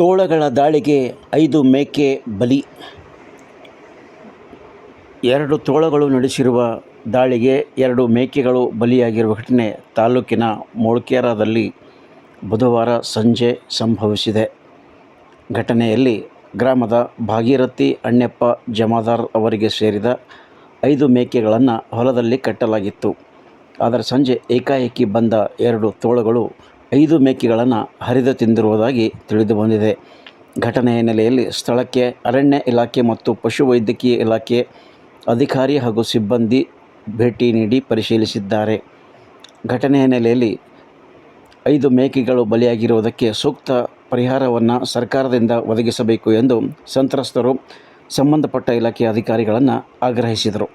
ತೋಳಗಳ ದಾಳಿಗೆ 5 ಮೇಕೆ ಬಲಿ. 2 ತೋಳಗಳು ನಡೆಸಿರುವ ದಾಳಿಗೆ 2 ಮೇಕೆಗಳು ಬಲಿಯಾಗಿರುವ ಘಟನೆ ತಾಲೂಕಿನ ಮೊಳ್ಕೆರಾದಲ್ಲಿ ಬುಧವಾರ ಸಂಜೆ ಸಂಭವಿಸಿದೆ. ಘಟನೆಯಲ್ಲಿ ಗ್ರಾಮದ ಭಾಗೀರಥಿ ಅಣ್ಣಪ್ಪ ಜಮಾದಾರ್ ಅವರಿಗೆ ಸೇರಿದ 5 ಮೇಕೆಗಳನ್ನು ಹೊಲದಲ್ಲಿ ಕಟ್ಟಲಾಗಿತ್ತು. ಆದರೆ ಸಂಜೆ ಏಕಾಏಕಿ ಬಂದ 2 ತೋಳಗಳು 5 ಮೇಕೆಗಳನ್ನು ಹರಿದು ತಿಂದಿರುವುದಾಗಿ ತಿಳಿದುಬಂದಿದೆ. ಘಟನೆಯ ಹಿನ್ನೆಲೆಯಲ್ಲಿ ಸ್ಥಳಕ್ಕೆ ಅರಣ್ಯ ಇಲಾಖೆ ಮತ್ತು ಪಶುವೈದ್ಯಕೀಯ ಇಲಾಖೆ ಅಧಿಕಾರಿ ಹಾಗೂ ಸಿಬ್ಬಂದಿ ಭೇಟಿ ನೀಡಿ ಪರಿಶೀಲಿಸಿದ್ದಾರೆ. ಘಟನೆಯ ಹಿನ್ನೆಲೆಯಲ್ಲಿ 5 ಮೇಕೆಗಳು ಬಲಿಯಾಗಿರುವುದಕ್ಕೆ ಸೂಕ್ತ ಪರಿಹಾರವನ್ನು ಸರ್ಕಾರದಿಂದ ಒದಗಿಸಬೇಕು ಎಂದು ಸಂತ್ರಸ್ತರು ಸಂಬಂಧಪಟ್ಟ ಇಲಾಖೆಯ ಅಧಿಕಾರಿಗಳನ್ನು ಆಗ್ರಹಿಸಿದರು.